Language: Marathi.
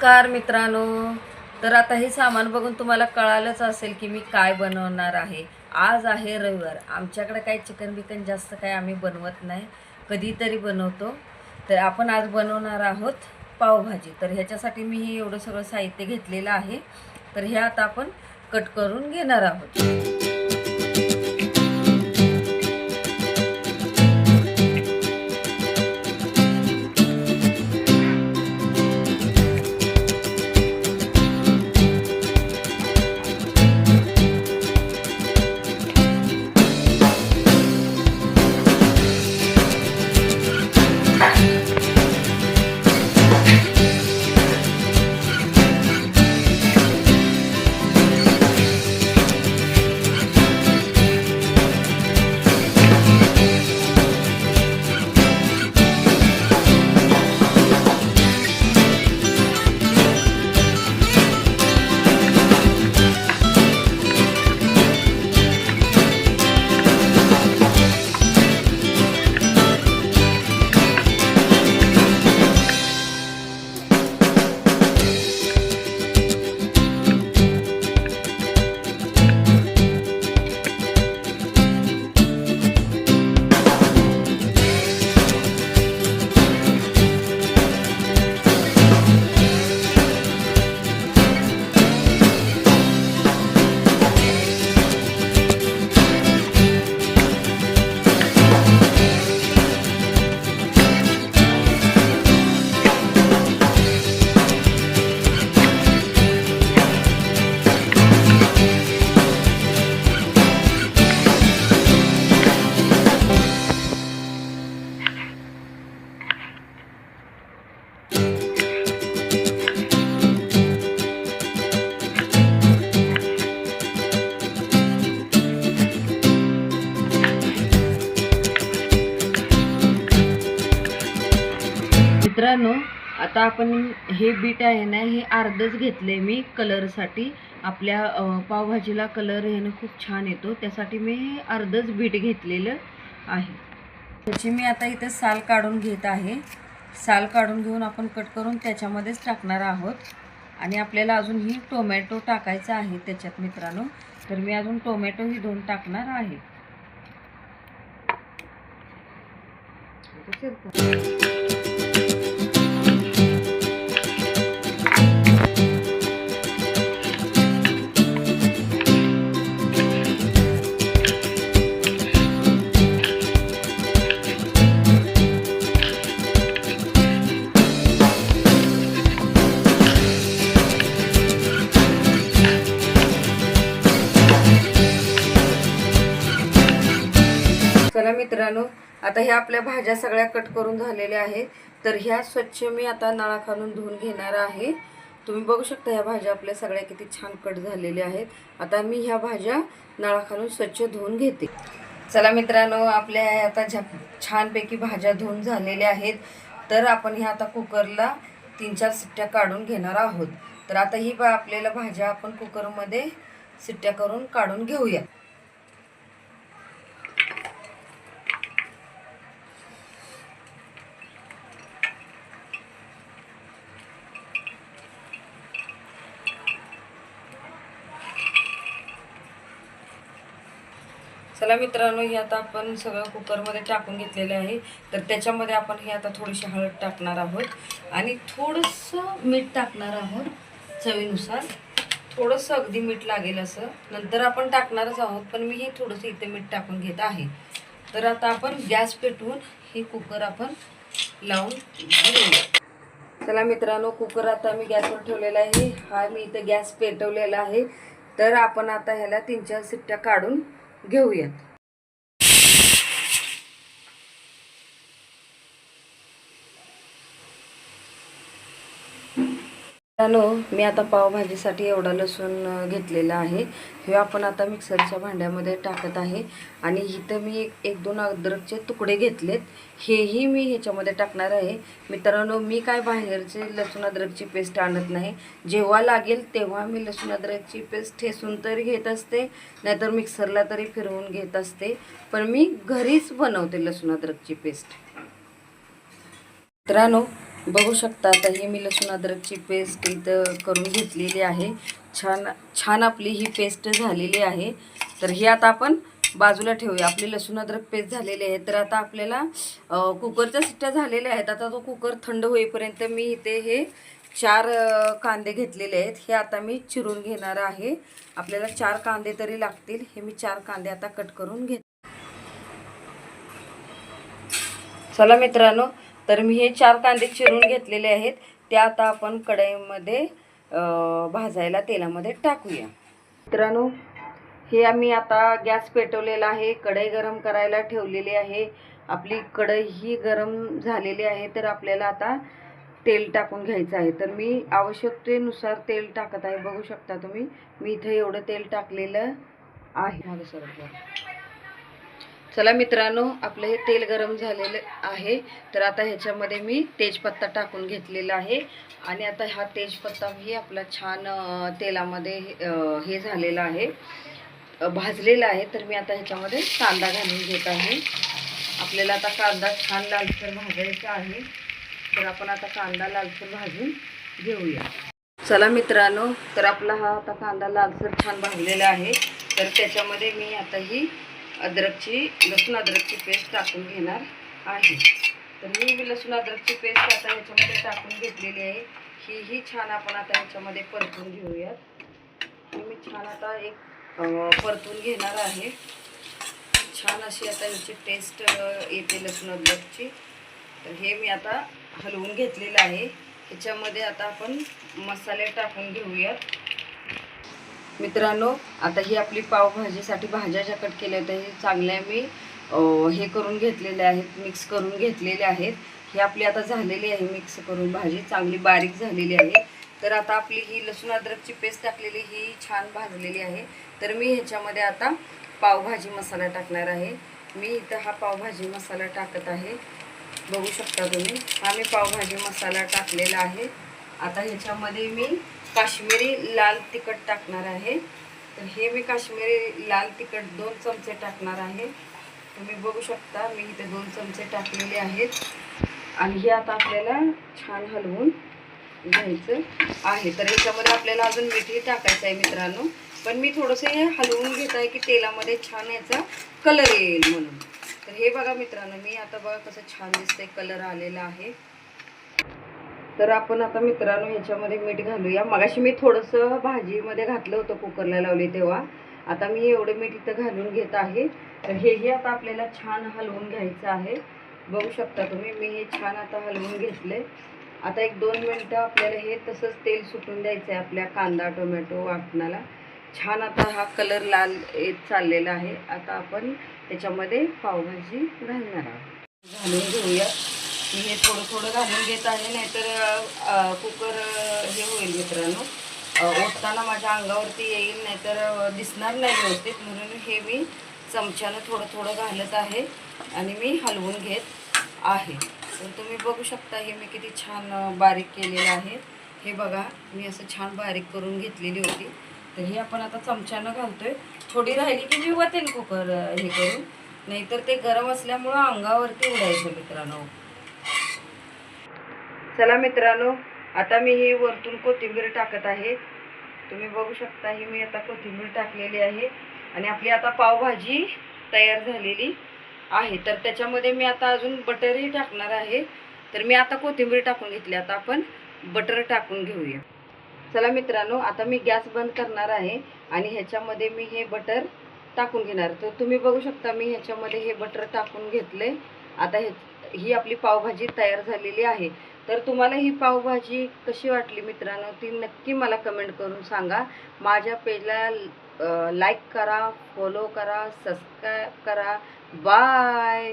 नमस्कार मित्रांनो. तर आता हे सामान बघून तुम्हाला कळालंच असेल की मी काय बनवणार आहे. आज आहे रविवार. आमच्याकडे काही चिकन बिकन जास्त काय आम्ही बनवत नाही, कधीतरी बनवतो. तर आपण आज बनवणार आहोत पावभाजी. तर ह्याच्यासाठी मी हे एवढं सगळं साहित्य घेतलेलं आहे. तर हे आता आपण कट करून घेणार आहोत. मित्रांनो, आता आपण हे बीट आहे ना, हे अर्धच घेतले मी कलरसाठी. आपल्या पावभाजीला कलर येणं खूप छान येतो, त्यासाठी मी हे अर्धच बीट घेतलेलं आहे. त्याची मी आता इथे साल काढून घेत आहे. साल काढून घेऊन आपण कट करून त्याच्यामध्येच टाकणार आहोत. आणि आपल्याला अजून ही टोमॅटो टाकायचा आहे त्याच्यात मित्रांनो. तर मी अजून टोमॅटो ही 2 टाकणार आहे. चला मित्रांनो, आता ह्या आपल्या भाज्या सगळ्या कट करून झालेल्या आहेत. तर ह्या स्वच्छ मी आता नळाखालून धुवून घेणार आहे. तुम्ही बघू शकता ह्या भाज्या आपल्या सगळ्या किती छान कट झालेल्या आहेत. आता मी ह्या भाज्या नळाखालून स्वच्छ धुवून घेते. चला मित्रांनो, आपल्या आता छानपैकी भाज्या धुवून झालेल्या आहेत. तर आपण ह्या आता कुकरला 3-4 शिट्ट्या काढून घेणार आहोत. तर आता ही आपल्याला भाज्या आपण कुकरमध्ये शिट्ट्या करून काढून घेऊया. चला मित्रांनो, हे आता आपण सगळं कुकरमध्ये टाकून घेतलेलं आहे. तर त्याच्यामध्ये आपण हे आता थोडीशी हळद टाकणार आहोत आणि थोडंसं मीठ टाकणार आहोत चवीनुसार. थोडंसं अगदी मीठ लागेल असं, नंतर आपण टाकणारच आहोत, पण मी हे थोडंसं इथे मीठ टाकून घेत आहे. तर आता आपण गॅस पेटवून हे कुकर आपण लावून घेऊया. चला मित्रांनो, कुकर आता मी गॅसवर ठेवलेला आहे. हा मी इथे गॅस पेटवलेला आहे. तर आपण आता ह्याला 3-4 शिट्ट्या काढून घेऊयात. मी आता पावभाजीसाठी एवढा लसूण घेतलेला आहे. हे आपण आता मिक्सरच्या भांड्यामध्ये टाकत आहे. आणि इथं मी एक 2 अद्रकचे तुकडे घेतलेत, हेही मी ह्याच्यामध्ये टाकणार आहे. मित्रांनो, मी काय बाहेरचे लसूण अद्रकची पेस्ट आणत नाही. जेव्हा लागेल तेव्हा मी लसूण अद्रकची पेस्ट ठेसून तरी घेत असते, नाहीतर मिक्सरला तरी फिरवून घेत असते. पण मी घरीच बनवते लसूण अद्रकची पेस्ट. मित्रांनो, बघू शकता आता ही मी लसूण अद्रकची पेस्ट इथं करून घेतलेली आहे. छान छान आपली ही पेस्ट झालेली आहे. तर ही आता आपण बाजूला ठेवूया. आपली लसूण अद्रक पेस्ट झालेली आहे. तर आता आपल्याला कुकरच्या शिट्ट्या झालेल्या आहेत. आता तो कुकर थंड होईपर्यंत मी इथे हे 4 कांदे घेतलेले आहेत. हे आता मी चिरून घेणार आहे. आपल्याला 4 कांदे तरी लागतील. हे मी 4 कांदे आता कट करून घेते. चला मित्रांनो, तर मी हे 4 कांदे चिरून घेतलेले आहेत. ते आता आपण कढईमध्ये भाजायला तेलामध्ये टाकूया. मित्रांनो, हे आम्ही आता गॅस पेटवलेला आहे. कढई गरम करायला ठेवलेली आहे. आपली कढई ही गरम झालेली आहे. तर आपल्याला आता तेल टाकून घ्यायचं आहे. तर मी आवश्यकतेनुसार तेल टाकत आहे. बघू शकता तुम्ही, मी इथे एवढं तेल टाकलेलं आहे. चला मित्रांनो, आपलं हे तेल गरम झालेलं आहे. तर आता ह्याच्यामध्ये मी तेजपत्ता टाकून घेतलेला आहे. आणि आता हा तेजपत्ता ही आपला छान तेलामध्ये हे झालेला आहे, भाजलेला आहे. तर मी आता ह्याच्यामध्ये कांदा घालून घेत आहे. आपल्याला आता कांदा छान लालसर भाजायचा आहे. तर आपण आता कांदा लालसर भाजून घेऊया. चला मित्रांनो, तर आपला हा आता कांदा लालसर छान भाजलेला आहे. तर त्याच्यामध्ये मी आता ही लसूण अद्रकची पेस्ट टाकून घेणार आहे. तर मी लसूण अद्रकची पेस्ट आता ह्याच्यामध्ये टाकून घेतलेली आहे. ही छान आपण आता ह्याच्यामध्ये परतून घेऊयात. मी छान आता एक परतून घेणार आहे. छान अशी आता ह्याची टेस्ट येते लसूण अद्रकची. तर हे मी आता हलवून घेतलेलं आहे. ह्याच्यामध्ये आता आपण मसाले टाकून घेऊयात. मित्रांनो, आता ही आपली पावभाजीसाठी भाज्या ज्या कट केल्या होत्या हे चांगल्या मी हे करून घेतलेले आहेत, मिक्स करून घेतलेले आहेत. ही आपली आता झालेली आहे मिक्स करून भाजी चांगली बारीक झालेली आहे. तर आता आपली ही लसूण अद्रकची पेस्ट टाकलेली ही छान भाजलेली आहे. तर मी ह्याच्यामध्ये आता पावभाजी मसाला टाकणार आहे. मी इथं हा पावभाजी मसाला टाकत आहे. बघू शकता तुम्ही, हा मी पावभाजी मसाला टाकलेला आहे. आता ह्याच्यामध्ये मी काश्मीरी लाल तिखट टाकणार आहे. तर हे मी काश्मीरी लाल तिखट 2 चमचे टाकणार आहे. तुम्ही बघू शकता, मी इथे 2 चमचे टाकलेले आहेत. आणि हे आता आपल्याला छान हलवून घ्यायचं आहे. तर ह्याच्यामध्ये आपल्याला अजून मीठही टाकायचं आहे मित्रांनो. पण मी थोडंसं हे हलवून घेत आहे की तेलामध्ये छान याचा कलर येईल म्हणून. तर हे बघा मित्रांनो, मी आता बघा कसं छान दिसतंय, कलर आलेला आहे. तर आपण आता मित्रांनो ह्याच्यामध्ये मीठ घालूया. मगाशी मी थोडंसं भाजीमध्ये घातलं होतं कुकरला लावली तेव्हा. आता मी एवढं मीठ इथं घालून घेत आहे. तर हेही आता आपल्याला छान हलवून घ्यायचं आहे. बघू शकता तुम्ही, मी हे छान आता हलवून घेतले. आता 1-2 मिनटं आपल्याला हे तसंच तेल सुटून द्यायचं आहे आपल्या कांदा टोमॅटो वाटणाला. छान आता हा कलर लाल येत चाललेला आहे. आता आपण त्याच्यामध्ये पावभाजी घालणार आहोत. घालून घेऊया. मी हे थोडं थोडं घालून घेत आहे, नाहीतर कुकर हे होईल मित्रांनो, ओतताना माझ्या अंगावरती येईल, नाहीतर दिसणार नाही व्यवस्थित. म्हणून हे मी चमच्यानं थोडं थोडं घालत आहे आणि मी हलवून घेत आहे. तर तुम्ही बघू शकता, हे मी किती छान बारीक केलेलं आहे. हे बघा, मी असं छान बारीक करून घेतलेली होती. तर हे आपण आता चमच्यानं घालतोय. थोडी राहिली की मी वतेन कुकर हे करून, नाहीतर ते गरम असल्यामुळं अंगावरती उडायचं मित्रांनो. चला मित्रांनो, आता मी ही वरतून कोथिंबीर टाकत आहे. तुम्ही बघू शकता, ही मी आता कोथिंबीर टाकलेली आहे. आणि आपली आता पावभाजी तयार झालेली आहे. तर त्याच्यामध्ये मी आता अजून बटरही टाकणार आहे. तर मी आता कोथिंबीर टाकून घेतली. आता आपण बटर टाकून घेऊया. चला मित्रांनो, आता मी गॅस बंद करणार आहे आणि ह्याच्यामध्ये मी हे बटर टाकून घेणार. तर तुम्ही बघू शकता, मी ह्याच्यामध्ये हे बटर टाकून घेतले. आता ही आपली पावभाजी तयार झालेली आहे. तर तुम्हाला ही पावभाजी कशी वाटली मित्रांनो, ती नक्की मला कमेंट करून सांगा. माझ्या पेजला लाईक करा, फॉलो करा, सबस्क्राईब करा. बाय.